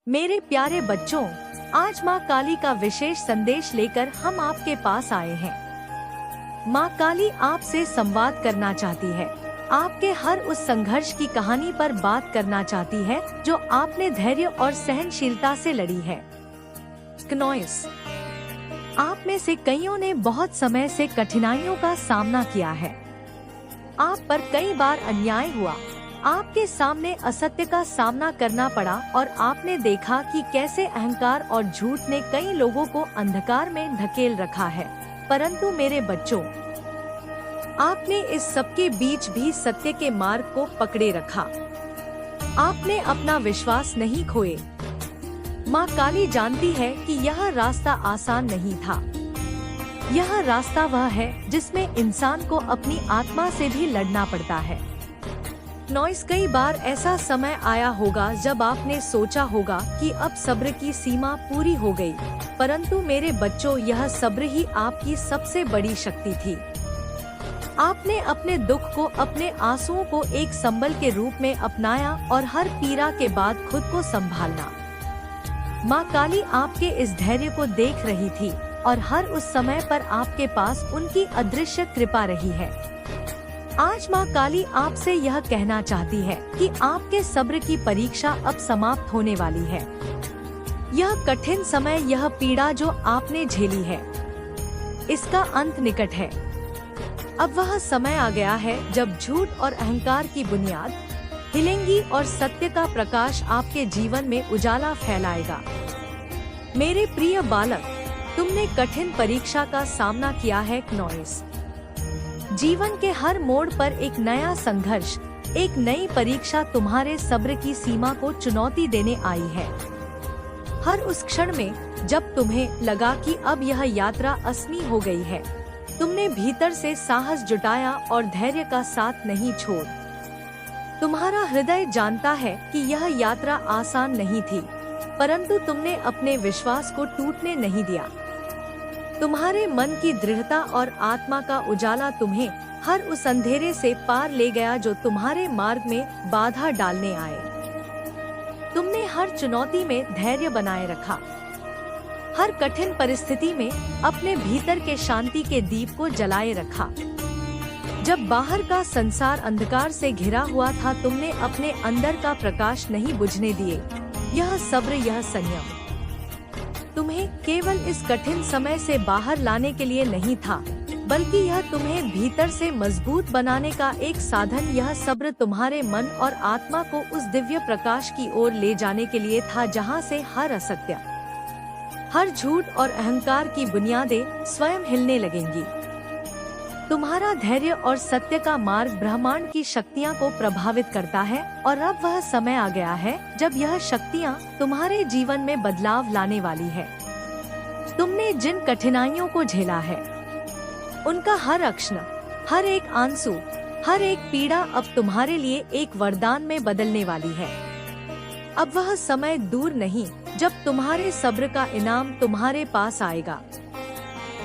मेरे प्यारे बच्चों, आज माँ काली का विशेष संदेश लेकर हम आपके पास आए हैं। माँ काली आपसे संवाद करना चाहती है, आपके हर उस संघर्ष की कहानी पर बात करना चाहती है जो आपने धैर्य और सहनशीलता से लड़ी है। क्नॉइस, आप में से कईयों ने बहुत समय से कठिनाइयों का सामना किया है। आप पर कई बार अन्याय हुआ, आपके सामने असत्य का सामना करना पड़ा और आपने देखा कि कैसे अहंकार और झूठ ने कई लोगों को अंधकार में ढकेल रखा है। परंतु मेरे बच्चों, आपने इस सब के बीच भी सत्य के मार्ग को पकड़े रखा। आपने अपना विश्वास नहीं खोए। माँ काली जानती है कि यह रास्ता आसान नहीं था। यह रास्ता वह है जिसमें इंसान को अपनी आत्मा से भी लड़ना पड़ता है। नॉइस, कई बार ऐसा समय आया होगा जब आपने सोचा होगा कि अब सब्र की सीमा पूरी हो गई, परंतु मेरे बच्चों, यह सब्र ही आपकी सबसे बड़ी शक्ति थी। आपने अपने दुख को, अपने आंसुओं को एक संबल के रूप में अपनाया और हर पीड़ा के बाद खुद को संभालना। माँ काली आपके इस धैर्य को देख रही थी और हर उस समय पर आपके पास उनकी अदृश्य कृपा रही है। आज माँ काली आपसे यह कहना चाहती है कि आपके सब्र की परीक्षा अब समाप्त होने वाली है। यह कठिन समय, यह पीड़ा जो आपने झेली है, इसका अंत निकट है। अब वह समय आ गया है जब झूठ और अहंकार की बुनियाद हिलेंगी और सत्य का प्रकाश आपके जीवन में उजाला फैलाएगा। मेरे प्रिय बालक, तुमने कठिन परीक्षा का सामना किया है। क्नॉइस, जीवन के हर मोड़ पर एक नया संघर्ष, एक नई परीक्षा तुम्हारे सब्र की सीमा को चुनौती देने आई है। हर उस क्षण में जब तुम्हें लगा कि अब यह यात्रा असमी हो गई है, तुमने भीतर से साहस जुटाया और धैर्य का साथ नहीं छोड़। तुम्हारा हृदय जानता है कि यह यात्रा आसान नहीं थी, परंतु तुमने अपने विश्वास को टूटने नहीं दिया। तुम्हारे मन की दृढ़ता और आत्मा का उजाला तुम्हें हर उस अंधेरे से पार ले गया जो तुम्हारे मार्ग में बाधा डालने आए। तुमने हर चुनौती में धैर्य बनाए रखा, हर कठिन परिस्थिति में अपने भीतर के शांति के दीप को जलाए रखा। जब बाहर का संसार अंधकार से घिरा हुआ था, तुमने अपने अंदर का प्रकाश नहीं बुझने दिए। यह सब्र, यह संयम तुम्हें केवल इस कठिन समय से बाहर लाने के लिए नहीं था, बल्कि यह तुम्हें भीतर से मजबूत बनाने का एक साधन। यह सब्र तुम्हारे मन और आत्मा को उस दिव्य प्रकाश की ओर ले जाने के लिए था जहां से हर असत्य, हर झूठ और अहंकार की बुनियादें स्वयं हिलने लगेंगी। तुम्हारा धैर्य और सत्य का मार्ग ब्रह्मांड की शक्तियाँ को प्रभावित करता है और अब वह समय आ गया है जब यह शक्तियाँ तुम्हारे जीवन में बदलाव लाने वाली है। तुमने जिन कठिनाइयों को झेला है, उनका हर अक्षण, हर एक आंसू, हर एक पीड़ा अब तुम्हारे लिए एक वरदान में बदलने वाली है। अब वह समय दूर नहीं जब तुम्हारे सब्र का इनाम तुम्हारे पास आएगा।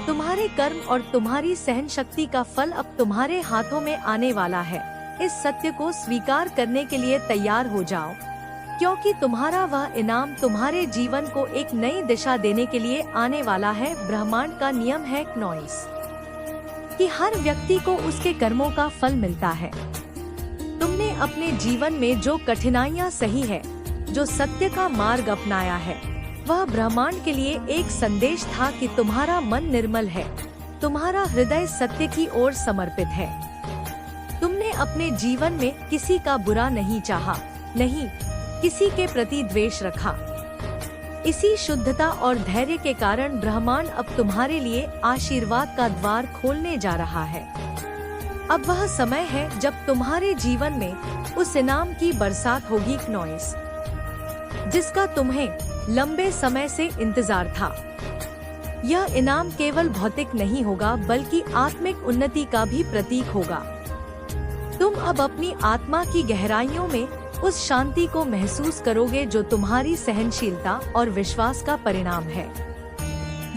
तुम्हारे कर्म और तुम्हारी सहन शक्ति का फल अब तुम्हारे हाथों में आने वाला है। इस सत्य को स्वीकार करने के लिए तैयार हो जाओ, क्योंकि तुम्हारा वह इनाम तुम्हारे जीवन को एक नई दिशा देने के लिए आने वाला है। ब्रह्मांड का नियम है, क्नॉइस, कि हर व्यक्ति को उसके कर्मों का फल मिलता है। तुमने अपने जीवन में जो कठिनाइयाँ सही है, जो सत्य का मार्ग अपनाया है, वह ब्रह्मांड के लिए एक संदेश था कि तुम्हारा मन निर्मल है, तुम्हारा हृदय सत्य की ओर समर्पित है। तुमने अपने जीवन में किसी का बुरा नहीं चाहा, नहीं किसी के प्रति द्वेष रखा। इसी शुद्धता और धैर्य के कारण ब्रह्मांड अब तुम्हारे लिए आशीर्वाद का द्वार खोलने जा रहा है। अब वह समय है जब तुम्हारे जीवन में उस इनाम की बरसात होगी, क्नॉइस, जिसका तुम्हें लंबे समय से इंतजार था। यह इनाम केवल भौतिक नहीं होगा, बल्कि आत्मिक उन्नति का भी प्रतीक होगा। तुम अब अपनी आत्मा की गहराइयों में उस शांति को महसूस करोगे जो तुम्हारी सहनशीलता और विश्वास का परिणाम है।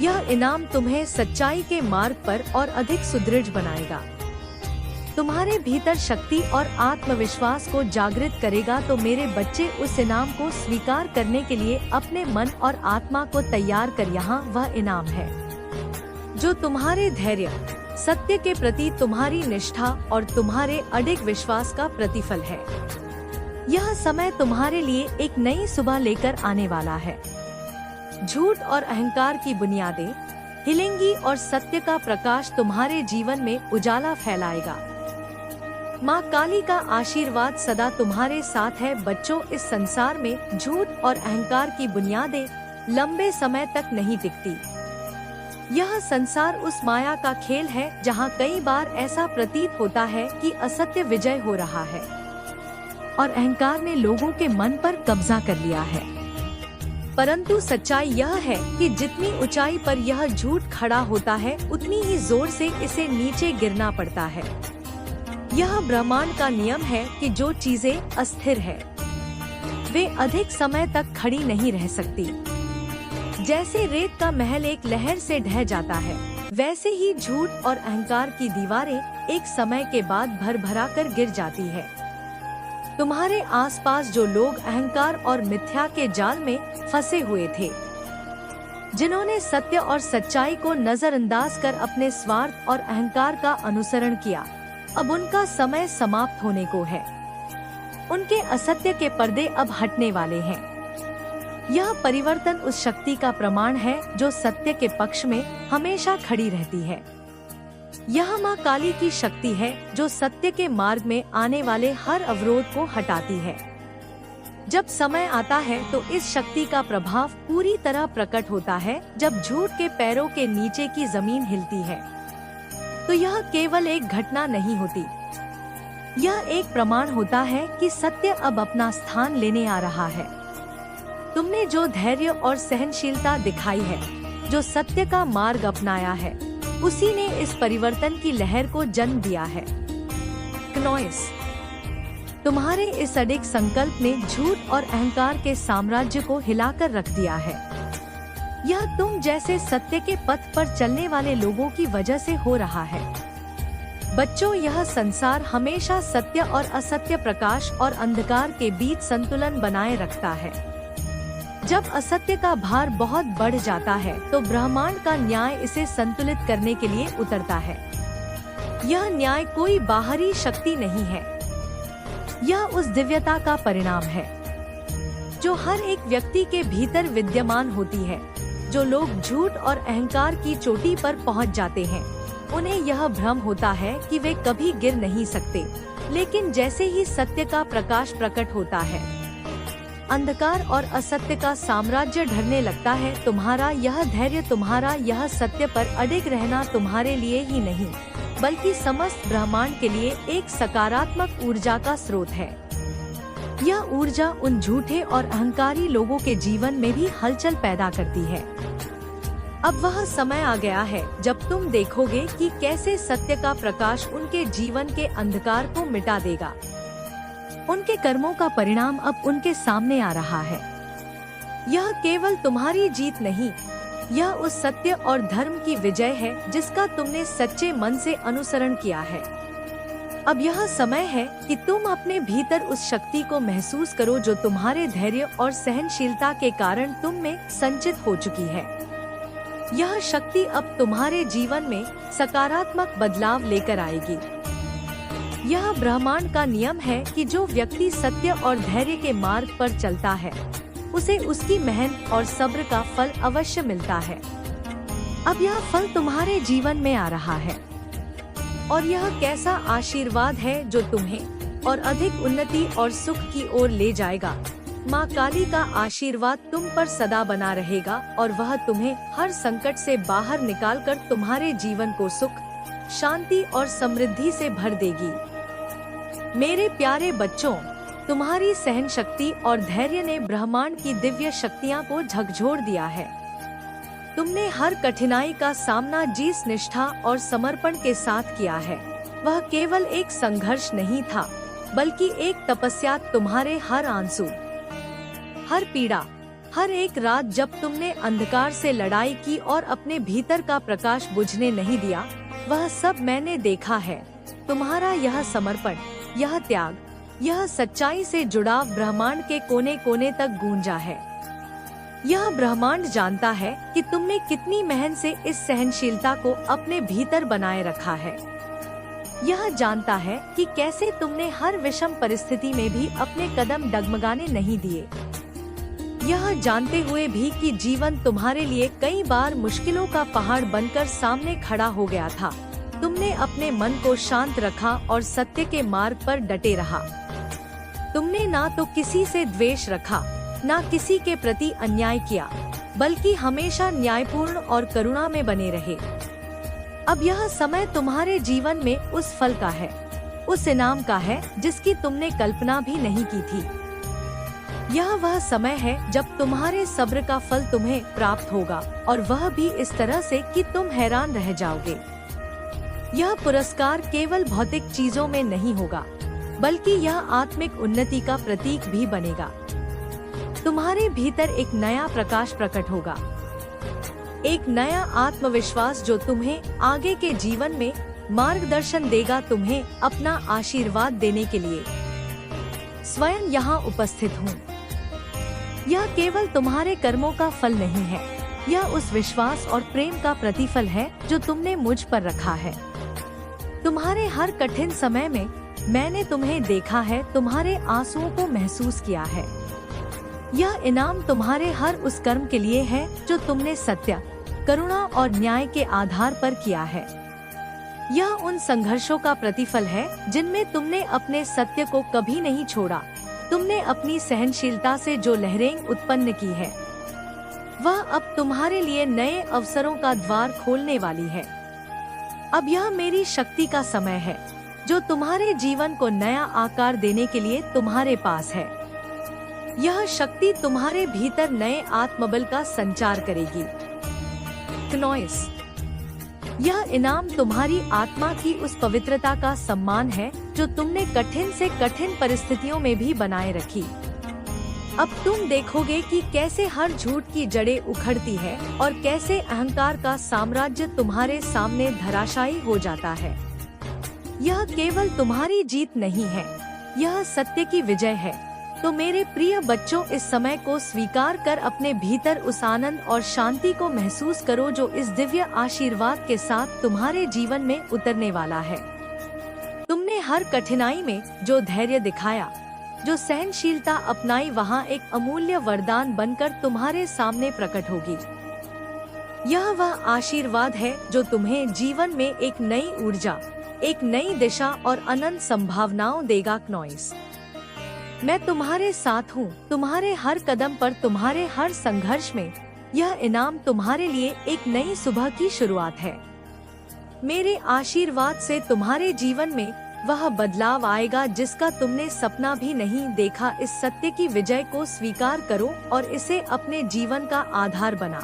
यह इनाम तुम्हें सच्चाई के मार्ग पर और अधिक सुदृढ़ बनाएगा। तुम्हारे भीतर शक्ति और आत्मविश्वास को जागृत करेगा तो मेरे बच्चे उस इनाम को स्वीकार करने के लिए अपने मन और आत्मा को तैयार कर। यहाँ वह इनाम है जो तुम्हारे धैर्य, सत्य के प्रति तुम्हारी निष्ठा और तुम्हारे अडिग विश्वास का प्रतिफल है। यह समय तुम्हारे लिए एक नई सुबह लेकर आने वाला है। झूठ और अहंकार की बुनियादें हिलेंगी और सत्य का प्रकाश तुम्हारे जीवन में उजाला फैलाएगा। माँ काली का आशीर्वाद सदा तुम्हारे साथ है। बच्चों, इस संसार में झूठ और अहंकार की बुनियादें लंबे समय तक नहीं टिकती। यह संसार उस माया का खेल है जहाँ कई बार ऐसा प्रतीत होता है कि असत्य विजय हो रहा है और अहंकार ने लोगों के मन पर कब्जा कर लिया है। परंतु सच्चाई यह है कि जितनी ऊंचाई पर यह झूठ खड़ा होता है उतनी ही जोर से इसे नीचे गिरना पड़ता है। यह ब्रह्मांड का नियम है कि जो चीजें अस्थिर है वे अधिक समय तक खड़ी नहीं रह सकती। जैसे रेत का महल एक लहर से ढह जाता है, वैसे ही झूठ और अहंकार की दीवारें एक समय के बाद भरभरा कर गिर जाती है। तुम्हारे आसपास जो लोग अहंकार और मिथ्या के जाल में फंसे हुए थे, जिन्होंने सत्य और सच्चाई को नजरअंदाज कर अपने स्वार्थ और अहंकार का अनुसरण किया, अब उनका समय समाप्त होने को है। उनके असत्य के पर्दे अब हटने वाले हैं। यह परिवर्तन उस शक्ति का प्रमाण है जो सत्य के पक्ष में हमेशा खड़ी रहती है। यह माँ काली की शक्ति है जो सत्य के मार्ग में आने वाले हर अवरोध को हटाती है। जब समय आता है तो इस शक्ति का प्रभाव पूरी तरह प्रकट होता है। जब झूठ के पैरों के नीचे की जमीन हिलती है तो यह केवल एक घटना नहीं होती, यह एक प्रमाण होता है कि सत्य अब अपना स्थान लेने आ रहा है। तुमने जो धैर्य और सहनशीलता दिखाई है, जो सत्य का मार्ग अपनाया है, उसी ने इस परिवर्तन की लहर को जन्म दिया है। क्नॉइस, तुम्हारे इस अडिग संकल्प ने झूठ और अहंकार के साम्राज्य को हिलाकर रख दिया है। यह तुम जैसे सत्य के पथ पर चलने वाले लोगों की वजह से हो रहा है। बच्चों, यह संसार हमेशा सत्य और असत्य, प्रकाश और अंधकार के बीच संतुलन बनाए रखता है। जब असत्य का भार बहुत बढ़ जाता है तो ब्रह्मांड का न्याय इसे संतुलित करने के लिए उतरता है। यह न्याय कोई बाहरी शक्ति नहीं है, यह उस दिव्यता का परिणाम है जो हर एक व्यक्ति के भीतर विद्यमान होती है। जो लोग झूठ और अहंकार की चोटी पर पहुंच जाते हैं, उन्हें यह भ्रम होता है कि वे कभी गिर नहीं सकते, लेकिन जैसे ही सत्य का प्रकाश प्रकट होता है, अंधकार और असत्य का साम्राज्य ढरने लगता है। तुम्हारा यह धैर्य, तुम्हारा यह सत्य पर अडिग रहना तुम्हारे लिए ही नहीं बल्कि समस्त ब्रह्मांड के लिए एक सकारात्मक ऊर्जा का स्रोत है। यह ऊर्जा उन झूठे और अहंकारी लोगों के जीवन में भी हलचल पैदा करती है। अब वह समय आ गया है जब तुम देखोगे कि कैसे सत्य का प्रकाश उनके जीवन के अंधकार को मिटा देगा। उनके कर्मों का परिणाम अब उनके सामने आ रहा है। यह केवल तुम्हारी जीत नहीं, यह उस सत्य और धर्म की विजय है जिसका तुमने सच्चे मन से अनुसरण किया है। अब यह समय है कि तुम अपने भीतर उस शक्ति को महसूस करो जो तुम्हारे धैर्य और सहनशीलता के कारण तुम में संचित हो चुकी है। यह शक्ति अब तुम्हारे जीवन में सकारात्मक बदलाव लेकर आएगी। यह ब्रह्मांड का नियम है कि जो व्यक्ति सत्य और धैर्य के मार्ग पर चलता है, उसे उसकी मेहनत और सब्र का फल अवश्य मिलता है। अब यह फल तुम्हारे जीवन में आ रहा है और यह कैसा आशीर्वाद है जो तुम्हें और अधिक उन्नति और सुख की ओर ले जाएगा। माँ काली का आशीर्वाद तुम पर सदा बना रहेगा और वह तुम्हें हर संकट से बाहर निकालकर तुम्हारे जीवन को सुख, शांति और समृद्धि से भर देगी। मेरे प्यारे बच्चों, तुम्हारी सहन शक्ति और धैर्य ने ब्रह्मांड की दिव्य शक्तियाँ को झकझोर दिया है। तुमने हर कठिनाई का सामना जिस निष्ठा और समर्पण के साथ किया है, वह केवल एक संघर्ष नहीं था बल्कि एक तपस्या। तुम्हारे हर आंसू, हर पीड़ा, हर एक रात जब तुमने अंधकार से लड़ाई की और अपने भीतर का प्रकाश बुझने नहीं दिया, वह सब मैंने देखा है। तुम्हारा यह समर्पण, यह त्याग, यह सच्चाई से जुड़ाव ब्रह्मांड के कोने कोने तक गूंजा है। यह ब्रह्मांड जानता है कि तुमने कितनी मेहनत से इस सहनशीलता को अपने भीतर बनाए रखा है। यह जानता है कि कैसे तुमने हर विषम परिस्थिति में भी अपने कदम डगमगाने नहीं दिए। यह जानते हुए भी कि जीवन तुम्हारे लिए कई बार मुश्किलों का पहाड़ बनकर सामने खड़ा हो गया था, तुमने अपने मन को शांत रखा और सत्य के मार्ग पर डटे रहा। तुमने ना तो किसी से द्वेष रखा, ना किसी के प्रति अन्याय किया, बल्कि हमेशा न्यायपूर्ण और करुणा में बने रहे। अब यह समय तुम्हारे जीवन में उस फल का है, उस इनाम का है जिसकी तुमने कल्पना भी नहीं की थी। यह वह समय है जब तुम्हारे सब्र का फल तुम्हें प्राप्त होगा, और वह भी इस तरह से कि तुम हैरान रह जाओगे। यह पुरस्कार केवल भौतिक चीजों में नहीं होगा, बल्कि यह आत्मिक उन्नति का प्रतीक भी बनेगा। तुम्हारे भीतर एक नया प्रकाश प्रकट होगा, एक नया आत्मविश्वास जो तुम्हें आगे के जीवन में मार्गदर्शन देगा। तुम्हें अपना आशीर्वाद देने के लिए स्वयं यहाँ उपस्थित हूँ। यह केवल तुम्हारे कर्मों का फल नहीं है, यह उस विश्वास और प्रेम का प्रतिफल है जो तुमने मुझ पर रखा है। तुम्हारे हर कठिन समय में मैंने तुम्हें देखा है, तुम्हारे आंसुओं को महसूस किया है। यह इनाम तुम्हारे हर उस कर्म के लिए है जो तुमने सत्य, करुणा और न्याय के आधार पर किया है। यह उन संघर्षों का प्रतिफल है जिनमें तुमने अपने सत्य को कभी नहीं छोड़ा। तुमने अपनी सहनशीलता से जो लहरें उत्पन्न की है, वह अब तुम्हारे लिए नए अवसरों का द्वार खोलने वाली है। अब यह मेरी शक्ति का समय है जो तुम्हारे जीवन को नया आकार देने के लिए तुम्हारे पास है। यह शक्ति तुम्हारे भीतर नए आत्मबल का संचार करेगी। क्नोइस, यह इनाम तुम्हारी आत्मा की उस पवित्रता का सम्मान है जो तुमने कठिन से कठिन परिस्थितियों में भी बनाए रखी। अब तुम देखोगे कि कैसे हर झूठ की जड़ें उखड़ती है और कैसे अहंकार का साम्राज्य तुम्हारे सामने धराशायी हो जाता है। यह केवल तुम्हारी जीत नहीं है, यह सत्य की विजय है। तो मेरे प्रिय बच्चों, इस समय को स्वीकार कर अपने भीतर उस आनंद और शांति को महसूस करो जो इस दिव्य आशीर्वाद के साथ तुम्हारे जीवन में उतरने वाला है। तुमने हर कठिनाई में जो धैर्य दिखाया, जो सहनशीलता अपनाई, वहाँ एक अमूल्य वरदान बनकर तुम्हारे सामने प्रकट होगी। यह वह आशीर्वाद है जो तुम्हें जीवन में एक नई ऊर्जा, एक नई दिशा और अनंत संभावनाओं देगा। क्नोइस, मैं तुम्हारे साथ हूँ, तुम्हारे हर कदम पर, तुम्हारे हर संघर्ष में। यह इनाम तुम्हारे लिए एक नई सुबह की शुरुआत है। मेरे आशीर्वाद से तुम्हारे जीवन में वह बदलाव आएगा जिसका तुमने सपना भी नहीं देखा। इस सत्य की विजय को स्वीकार करो और इसे अपने जीवन का आधार बना।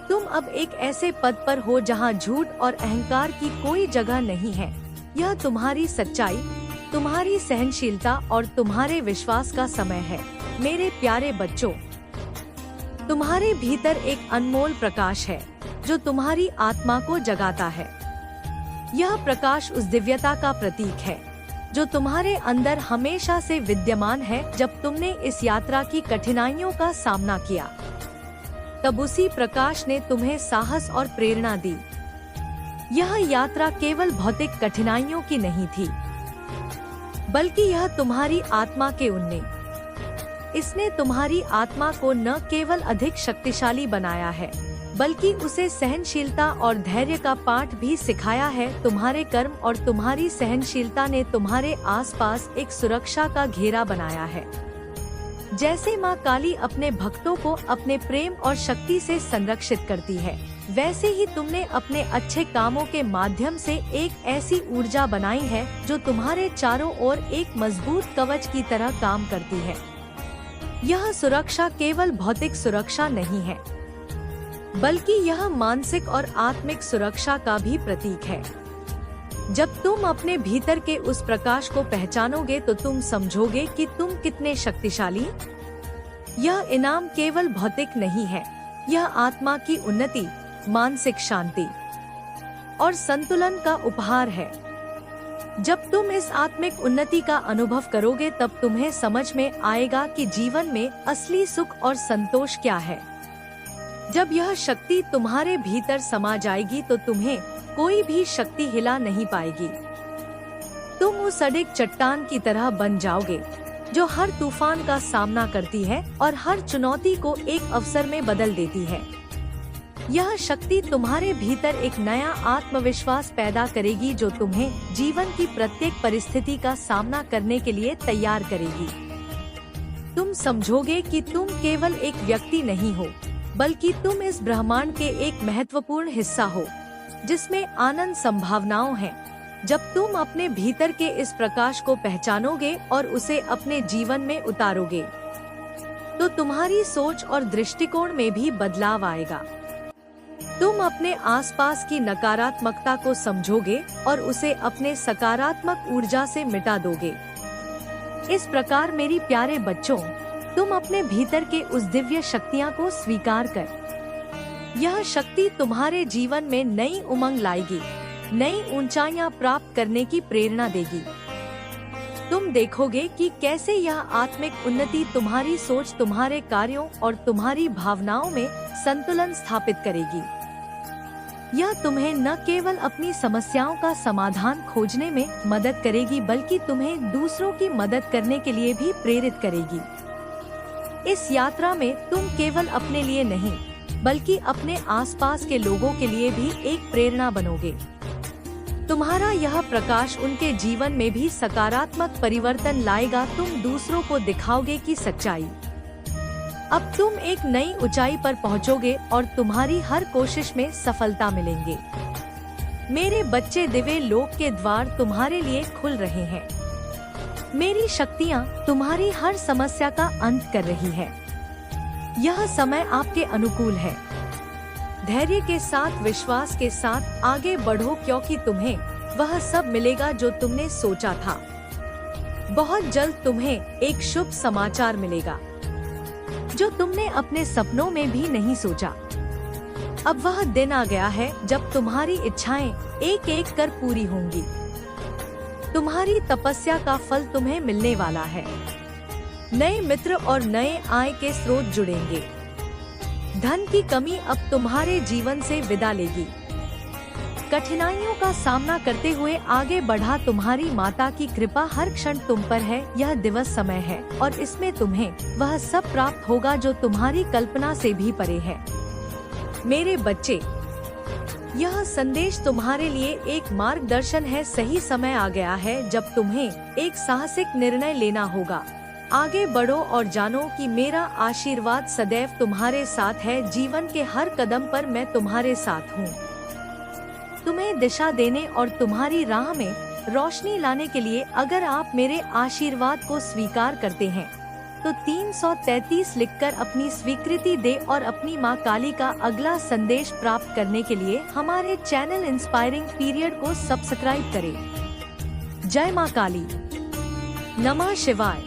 तुम अब एक ऐसे पद पर हो जहाँ झूठ और अहंकार की कोई जगह नहीं है। यह तुम्हारी सच्चाई, तुम्हारी सहनशीलता और तुम्हारे विश्वास का समय है। मेरे प्यारे बच्चों, तुम्हारे भीतर एक अनमोल प्रकाश है जो तुम्हारी आत्मा को जगाता है। यह प्रकाश उस दिव्यता का प्रतीक है जो तुम्हारे अंदर हमेशा से विद्यमान है। जब तुमने इस यात्रा की कठिनाइयों का सामना किया, तब उसी प्रकाश ने तुम्हें साहस और प्रेरणा दी। यह यात्रा केवल भौतिक कठिनाइयों की नहीं थी, बल्कि यह तुम्हारी आत्मा के उन्ने। इसने तुम्हारी आत्मा को न केवल अधिक शक्तिशाली बनाया है, बल्कि उसे सहनशीलता और धैर्य का पाठ भी सिखाया है। तुम्हारे कर्म और तुम्हारी सहनशीलता ने तुम्हारे आसपास एक सुरक्षा का घेरा बनाया है। जैसे माँ काली अपने भक्तों को अपने प्रेम और शक्ति से संरक्षित करती है, वैसे ही तुमने अपने अच्छे कामों के माध्यम से एक ऐसी ऊर्जा बनाई है जो तुम्हारे चारों ओर एक मजबूत कवच की तरह काम करती है। यह सुरक्षा केवल भौतिक सुरक्षा नहीं है, बल्कि यह मानसिक और आत्मिक सुरक्षा का भी प्रतीक है। जब तुम अपने भीतर के उस प्रकाश को पहचानोगे तो तुम समझोगे कि तुम कितने शक्तिशाली। यह इनाम केवल भौतिक नहीं है, यह आत्मा की उन्नति, मानसिक शांति और संतुलन का उपहार है। जब तुम इस आत्मिक उन्नति का अनुभव करोगे तब तुम्हें समझ में आएगा कि जीवन में असली सुख और संतोष क्या है। जब यह शक्ति तुम्हारे भीतर समा जाएगी तो तुम्हें कोई भी शक्ति हिला नहीं पाएगी। तुम उस अडिग चट्टान की तरह बन जाओगे जो हर तूफान का सामना करती है और हर चुनौती को एक अवसर में बदल देती है। यह शक्ति तुम्हारे भीतर एक नया आत्मविश्वास पैदा करेगी जो तुम्हें जीवन की प्रत्येक परिस्थिति का सामना करने के लिए तैयार करेगी। तुम समझोगे कि तुम केवल एक व्यक्ति नहीं हो, बल्कि तुम इस ब्रह्मांड के एक महत्वपूर्ण हिस्सा हो जिसमें आनंद संभावनाओं हैं। जब तुम अपने भीतर के इस प्रकाश को पहचानोगे और उसे अपने जीवन में उतारोगे तो तुम्हारी सोच और दृष्टिकोण में भी बदलाव आएगा। तुम अपने आसपास की नकारात्मकता को समझोगे और उसे अपने सकारात्मक ऊर्जा से मिटा दोगे। इस प्रकार मेरी प्यारे बच्चों, तुम अपने भीतर के उस दिव्य शक्तियाँ को स्वीकार कर। यह शक्ति तुम्हारे जीवन में नई उमंग लाएगी, नई ऊंचाइयां प्राप्त करने की प्रेरणा देगी। तुम देखोगे कि कैसे यह आत्मिक उन्नति तुम्हारी सोच, तुम्हारे कार्यों और तुम्हारी भावनाओं में संतुलन स्थापित करेगी। यह तुम्हें न केवल अपनी समस्याओं का समाधान खोजने में मदद करेगी बल्कि तुम्हें दूसरों की मदद करने के लिए भी प्रेरित करेगी। इस यात्रा में तुम केवल अपने लिए नहीं बल्कि अपने आसपास के लोगों के लिए भी एक प्रेरणा बनोगे। तुम्हारा यह प्रकाश उनके जीवन में भी सकारात्मक परिवर्तन लाएगा। तुम दूसरों को दिखाओगे कि सच्चाई। अब तुम एक नई ऊंचाई पर पहुंचोगे और तुम्हारी हर कोशिश में सफलता मिलेंगे। मेरे बच्चे, दिव्य लोक के द्वार तुम्हारे लिए खुल रहे हैं। मेरी शक्तियाँ तुम्हारी हर समस्या का अंत कर रही है। यह समय आपके अनुकूल है। धैर्य के साथ, विश्वास के साथ आगे बढ़ो क्योंकि तुम्हें वह सब मिलेगा जो तुमने सोचा था। बहुत जल्द तुम्हें एक शुभ समाचार मिलेगा जो तुमने अपने सपनों में भी नहीं सोचा। अब वह दिन आ गया है जब तुम्हारी इच्छाएं एक एक कर पूरी होंगी। तुम्हारी तपस्या का फल तुम्हें मिलने वाला है। नए मित्र और नए आय के स्रोत जुड़ेंगे। धन की कमी अब तुम्हारे जीवन से विदा लेगी। कठिनाइयों का सामना करते हुए आगे बढ़ा तुम्हारी माता की कृपा हर क्षण तुम पर है। यह दिवस समय है और इसमें तुम्हें वह सब प्राप्त होगा जो तुम्हारी कल्पना से भी परे है। मेरे बच्चे, यह संदेश तुम्हारे लिए एक मार्गदर्शन है। सही समय आ गया है जब तुम्हें एक साहसिक निर्णय लेना होगा। आगे बढ़ो और जानो कि मेरा आशीर्वाद सदैव तुम्हारे साथ है। जीवन के हर कदम पर मैं तुम्हारे साथ हूँ। तुम्हें दिशा देने और तुम्हारी राह में रोशनी लाने के लिए अगर आप मेरे आशीर्वाद को स्वीकार करते हैं तो 333 लिखकर अपनी स्वीकृति दे और अपनी माँ काली का अगला संदेश प्राप्त करने के लिए हमारे चैनल इंस्पायरिंग पीरियड को सब्सक्राइब करें। जय माँ काली। नमः शिवाय।